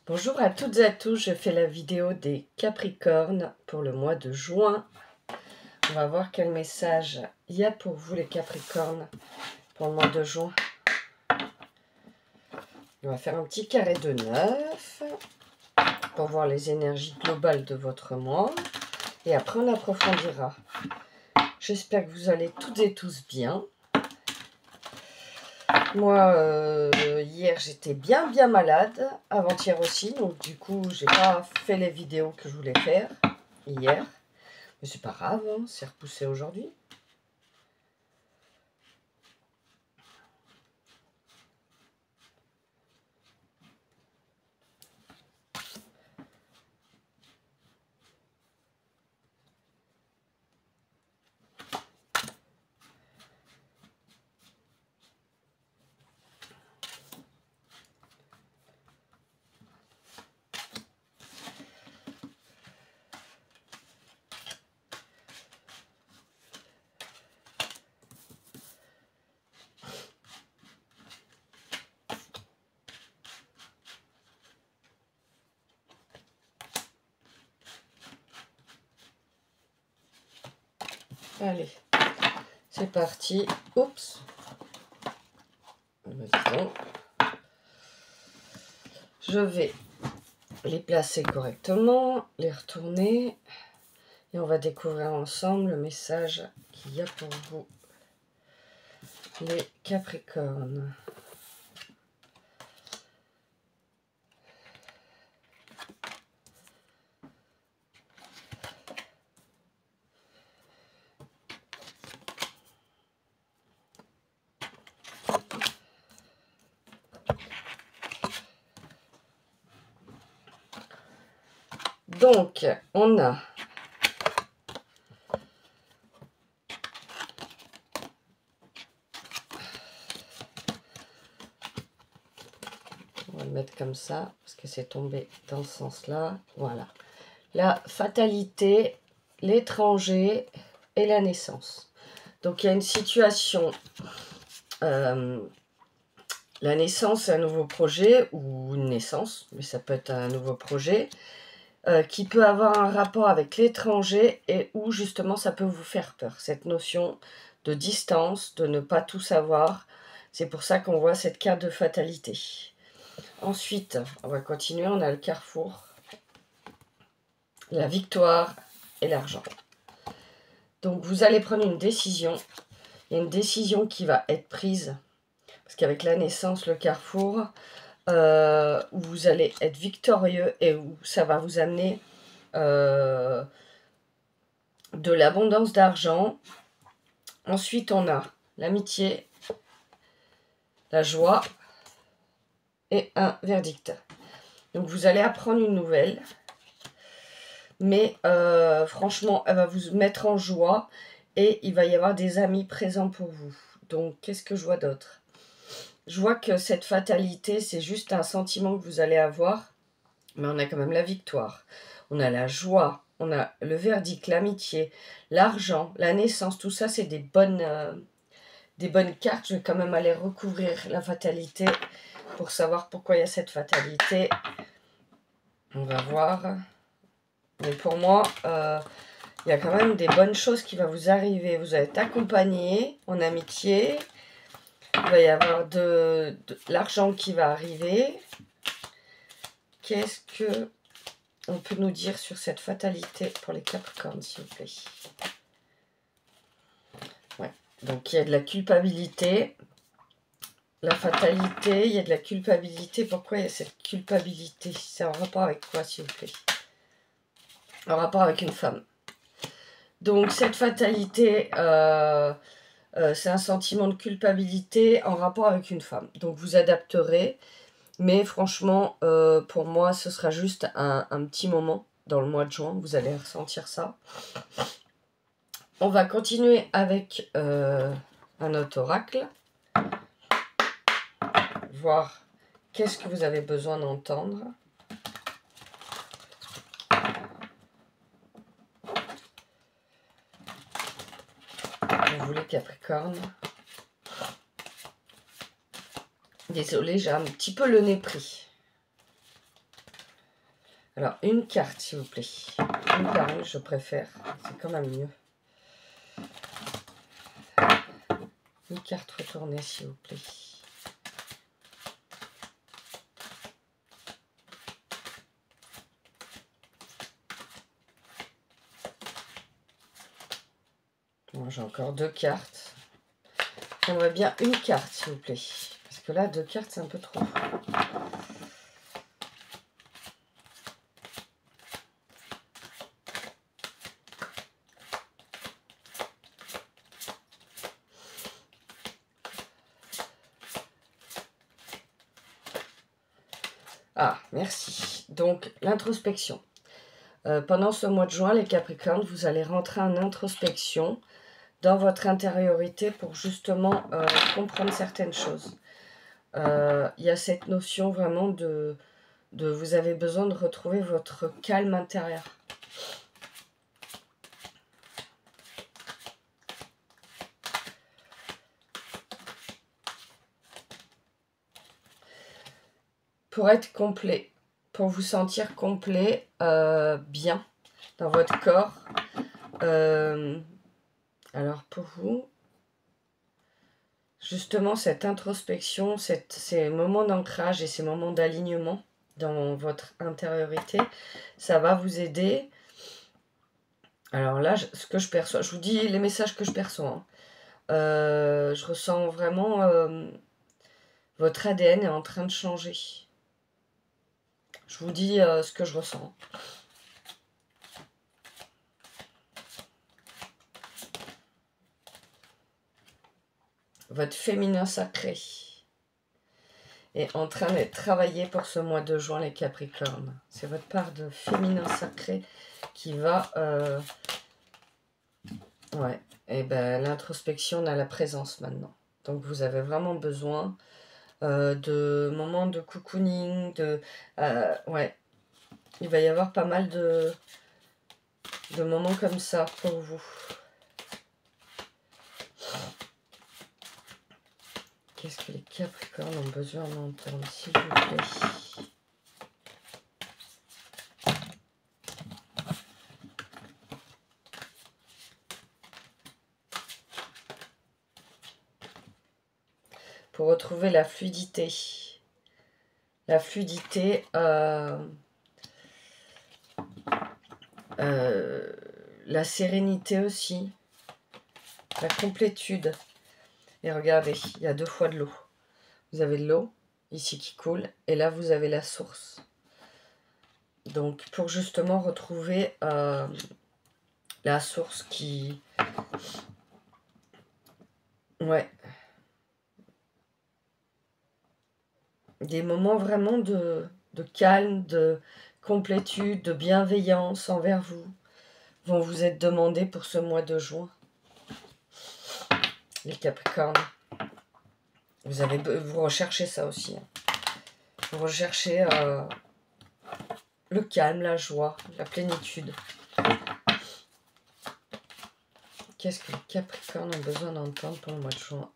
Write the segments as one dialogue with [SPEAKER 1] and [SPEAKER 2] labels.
[SPEAKER 1] Bonjour à toutes et à tous, je fais la vidéo des Capricornes pour le mois de juin. On va voir quel message il y a pour vous les Capricornes pour le mois de juin. On va faire un petit carré de 9 pour voir les énergies globales de votre mois. Et après on approfondira. J'espère que vous allez toutes et tous bien. Moi, hier, j'étais bien malade, avant-hier aussi, donc du coup, j'ai pas fait les vidéos que je voulais faire hier. Mais c'est pas grave, hein, c'est repoussé aujourd'hui. Allez, c'est parti. Oups. Je vais les placer correctement, les retourner. Et on va découvrir ensemble le message qu'il y a pour vous, les Capricornes. Donc, on a on va le mettre comme ça, parce que c'est tombé dans ce sens-là. Voilà. La fatalité, l'étranger et la naissance. Donc, il y a une situation... la naissance, c'est un nouveau projet, ou une naissance, mais ça peut être un nouveau projet, qui peut avoir un rapport avec l'étranger et où justement ça peut vous faire peur. Cette notion de distance, de ne pas tout savoir, c'est pour ça qu'on voit cette carte de fatalité. Ensuite, on va continuer, on a le carrefour, la victoire et l'argent. Donc vous allez prendre une décision, il y a une décision qui va être prise, parce qu'avec la naissance, le carrefour, où vous allez être victorieux et où ça va vous amener de l'abondance d'argent. Ensuite, on a l'amitié, la joie et un verdict. Donc, vous allez apprendre une nouvelle, mais franchement, elle va vous mettre en joie et il va y avoir des amis présents pour vous. Donc, qu'est-ce que je vois d'autre ? Je vois que cette fatalité, c'est juste un sentiment que vous allez avoir, mais on a quand même la victoire. On a la joie, on a le verdict, l'amitié, l'argent, la naissance, tout ça, c'est des bonnes cartes. Je vais quand même aller recouvrir la fatalité pour savoir pourquoi il y a cette fatalité. On va voir. Mais pour moi, il y a quand même des bonnes choses qui vont vous arriver. Vous allez être accompagné en amitié. Il va y avoir de l'argent qui va arriver. Qu'est-ce que on peut nous dire sur cette fatalité pour les Capricornes, s'il vous plaît? Ouais. Donc, il y a de la culpabilité. La fatalité, il y a de la culpabilité. Pourquoi il y a cette culpabilité? C'est en rapport avec quoi, s'il vous plaît? En rapport avec une femme. Donc, cette fatalité, c'est un sentiment de culpabilité en rapport avec une femme. Donc, vous adapterez. Mais franchement, pour moi, ce sera juste un petit moment dans le mois de juin. Vous allez ressentir ça. On va continuer avec un autre oracle. Voir qu'est-ce que vous avez besoin d'entendre. Vous les Capricornes. Désolée, j'ai un petit peu le nez pris. Alors, une carte, s'il vous plaît. Une par une, je préfère. C'est quand même mieux. Une carte retournée, s'il vous plaît. Bon, j'ai encore 2 cartes. J'aimerais bien une carte, s'il vous plaît. Parce que là, 2 cartes, c'est un peu trop. Ah, merci. Donc, l'introspection. Pendant ce mois de juin, les Capricornes, vous allez rentrer en introspection dans votre intériorité pour justement comprendre certaines choses. Il y a cette notion vraiment de vous avez besoin de retrouver votre calme intérieur. Pour être complet, pour vous sentir complet, bien dans votre corps. Alors pour vous, justement cette introspection, ces moments d'ancrage et ces moments d'alignement dans votre intériorité, ça va vous aider. Alors là, ce que je perçois, je vous dis les messages que je perçois. Hein. Je ressens vraiment votre ADN est en train de changer. Je vous dis ce que je ressens. Votre féminin sacré est en train d'être travaillé pour ce mois de juin, les Capricornes. C'est votre part de féminin sacré qui va... ouais, et ben l'introspection, on a la présence maintenant. Donc vous avez vraiment besoin de moments de cocooning, ouais. Il va y avoir pas mal de moments comme ça pour vous. Qu'est-ce que les Capricornes ont besoin d'entendre, s'il vous plaît? Pour retrouver la fluidité. La fluidité, la sérénité aussi, la complétude. Et regardez, il y a 2 fois de l'eau. Vous avez de l'eau ici qui coule, et là vous avez la source. Donc pour justement retrouver la source qui... Ouais. Des moments vraiment de calme, de complétude, de bienveillance envers vous vont vous être demandés pour ce mois de juin. Les Capricornes. Vous recherchez ça aussi. Hein. Vous recherchez le calme, la joie, la plénitude. Qu'est-ce que les Capricornes ont besoin d'entendre pour le mois de juin?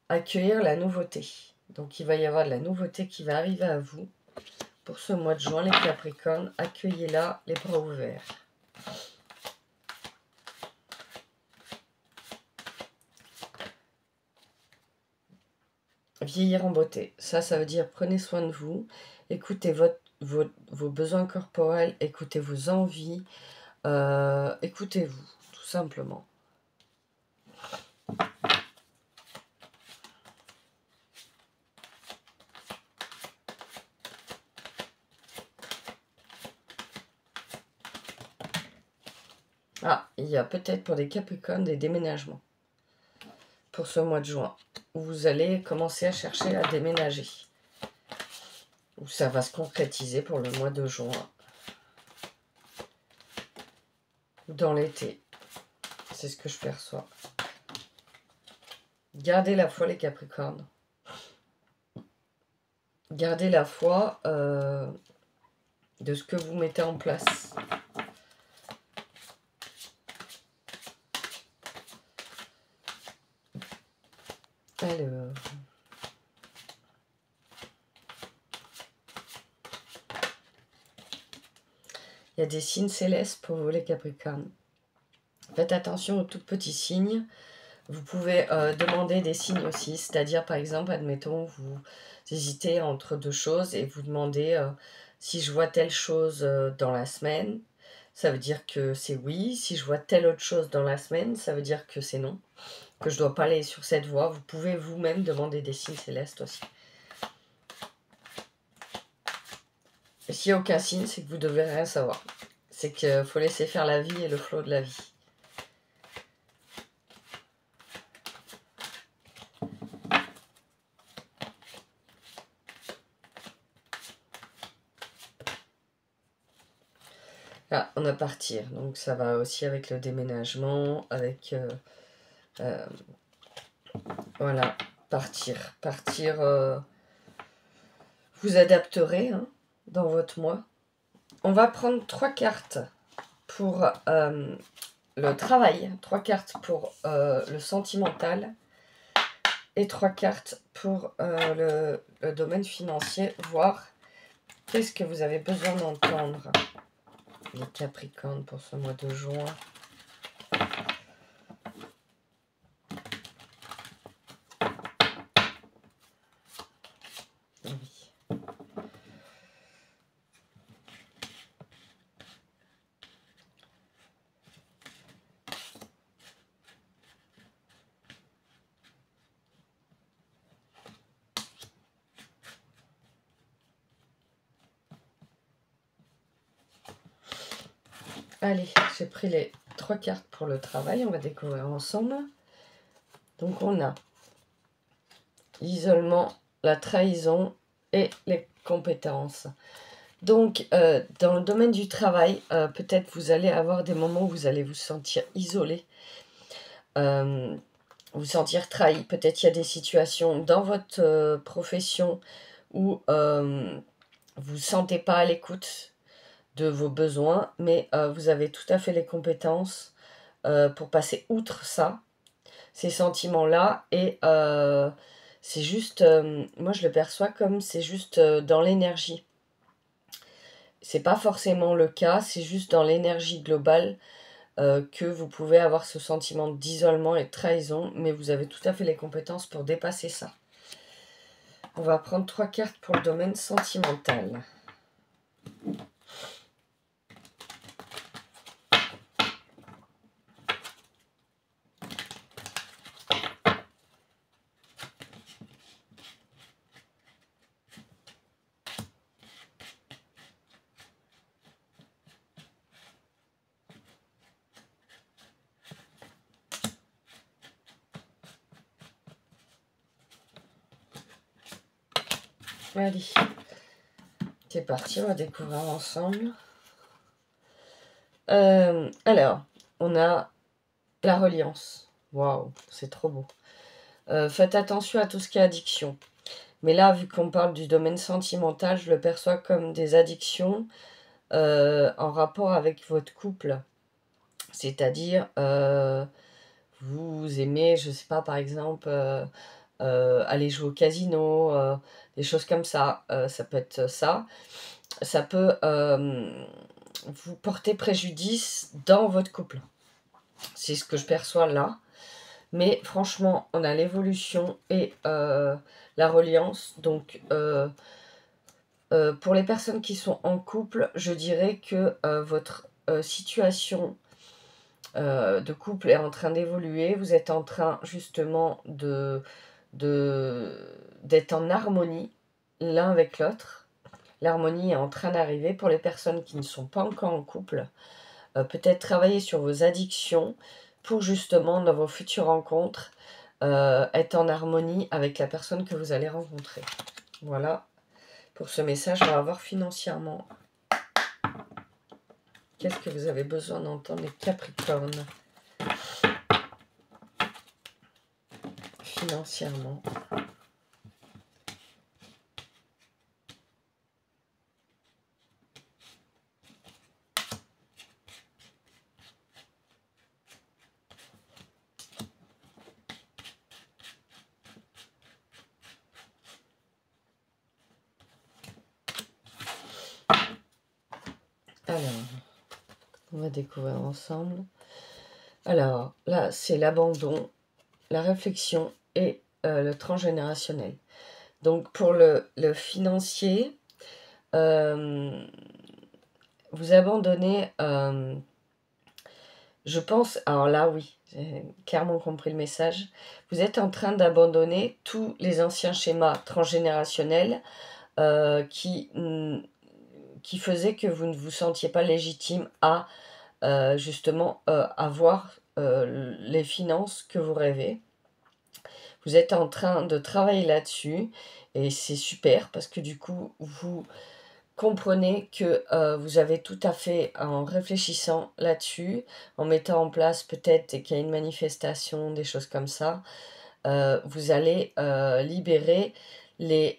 [SPEAKER 1] Accueillir la nouveauté. Donc il va y avoir de la nouveauté qui va arriver à vous. Pour ce mois de juin, les Capricornes, accueillez-la les bras ouverts. Vieillir en beauté. Ça veut dire prenez soin de vous. Écoutez vos besoins corporels, écoutez vos envies. Écoutez-vous, tout simplement. Ah, il y a peut-être pour des Capricornes des déménagements pour ce mois de juin, où vous allez commencer à chercher à déménager. Où ça va se concrétiser pour le mois de juin. Ou dans l'été. C'est ce que je perçois. Gardez la foi, les Capricornes. Gardez la foi de ce que vous mettez en place. Alors... Il y a des signes célestes pour vous, les Capricornes. Faites attention aux tout petits signes. Vous pouvez demander des signes aussi, c'est-à-dire, par exemple, admettons, vous hésitez entre deux choses et vous demandez si je vois telle chose dans la semaine, ça veut dire que c'est oui. Si je vois telle autre chose dans la semaine, ça veut dire que c'est non, que je ne dois pas aller sur cette voie. Vous pouvez vous-même demander des signes célestes aussi. Et s'il n'y a aucun signe, c'est que vous ne devez rien savoir. C'est qu'il faut laisser faire la vie et le flot de la vie. Là, on a partir. Donc ça va aussi avec le déménagement, avec... voilà, partir. Partir, vous adapterez hein, dans votre mois. On va prendre 3 cartes pour le travail, 3 cartes pour le sentimental et 3 cartes pour le domaine financier, voir qu'est-ce que vous avez besoin d'entendre, les Capricornes, pour ce mois de juin. Oui. Allez, j'ai pris les 3 cartes pour le travail, on va découvrir ensemble. Donc on a l'isolement, la trahison et les compétences. Donc dans le domaine du travail, peut-être vous allez avoir des moments où vous allez vous sentir isolé, vous sentir trahi. Peut-être il y a des situations dans votre profession où vous ne sentez pas à l'écoute de vos besoins, mais vous avez tout à fait les compétences pour passer outre ça, ces sentiments-là, et c'est juste, moi je le perçois comme c'est juste dans l'énergie. C'est pas forcément le cas, c'est juste dans l'énergie globale que vous pouvez avoir ce sentiment d'isolement et de trahison, mais vous avez tout à fait les compétences pour dépasser ça. On va prendre 3 cartes pour le domaine sentimental. Allez, c'est parti, on va découvrir ensemble. Alors, on a la reliance. Waouh, c'est trop beau. Faites attention à tout ce qui est addiction. Mais là, vu qu'on parle du domaine sentimental, je le perçois comme des addictions en rapport avec votre couple. C'est-à-dire, vous aimez, je sais pas, par exemple, aller jouer au casino, des choses comme ça. Ça peut être ça. Ça peut vous porter préjudice dans votre couple. C'est ce que je perçois là. Mais franchement, on a l'évolution et la reliance. Donc, pour les personnes qui sont en couple, je dirais que votre situation de couple est en train d'évoluer. Vous êtes en train justement d'être en harmonie l'un avec l'autre. L'harmonie est en train d'arriver. Pour les personnes qui ne sont pas encore en couple, peut-être travailler sur vos addictions pour justement, dans vos futures rencontres, être en harmonie avec la personne que vous allez rencontrer. Voilà. Pour ce message, on va voir financièrement. Qu'est-ce que vous avez besoin d'entendre, les Capricornes? Financièrement. Alors... On va découvrir ensemble. Alors, là, c'est l'abandon, la réflexion et le transgénérationnel. Donc, pour le financier, vous abandonnez, je pense, alors là, oui, j'ai clairement compris le message. Vous êtes en train d'abandonner tous les anciens schémas transgénérationnels qui faisaient que vous ne vous sentiez pas légitime à justement avoir les finances que vous rêvez. Vous êtes en train de travailler là-dessus et c'est super parce que du coup, vous comprenez que vous avez tout à fait, en réfléchissant là-dessus, en mettant en place peut-être qu'il y a une manifestation, des choses comme ça, vous allez libérer les,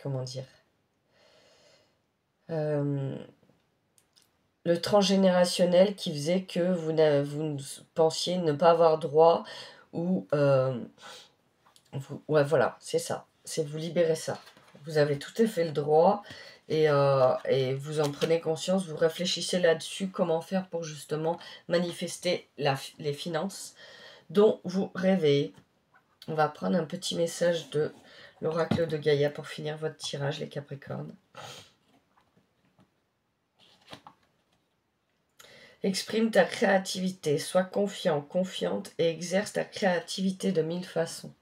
[SPEAKER 1] comment dire, le transgénérationnel qui faisait que vous pensiez ne pas avoir droit ou ouais, voilà, c'est ça. C'est vous libérez ça. Vous avez tout à fait le droit et vous en prenez conscience, vous réfléchissez là-dessus, comment faire pour justement manifester les finances dont vous rêvez. On va prendre un petit message de l'oracle de Gaïa pour finir votre tirage, les Capricornes. Exprime ta créativité, sois confiant, confiante et exerce ta créativité de 1000 façons.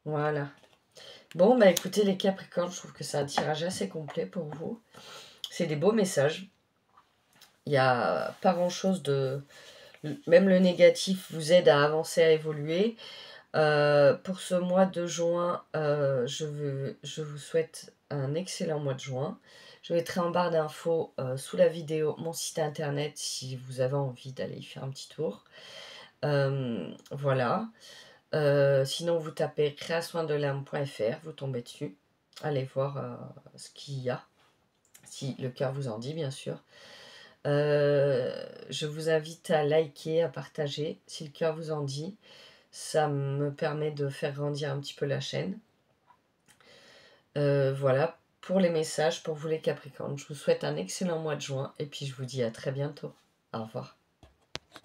[SPEAKER 1] Voilà. Bon, bah écoutez les Capricornes, je trouve que c'est un tirage assez complet pour vous. C'est des beaux messages. Il n'y a pas grand-chose de... Même le négatif vous aide à avancer, à évoluer. Pour ce mois de juin, je vous souhaite un excellent mois de juin. Je mettrai en barre d'infos sous la vidéo mon site internet si vous avez envie d'aller y faire un petit tour. Voilà. Sinon, vous tapez créasoindelame.fr, vous tombez dessus. Allez voir ce qu'il y a, si le cœur vous en dit, bien sûr. Je vous invite à liker, à partager, si le cœur vous en dit. Ça me permet de faire grandir un petit peu la chaîne. Voilà, pour les messages, pour vous les Capricornes. Je vous souhaite un excellent mois de juin et puis je vous dis à très bientôt. Au revoir.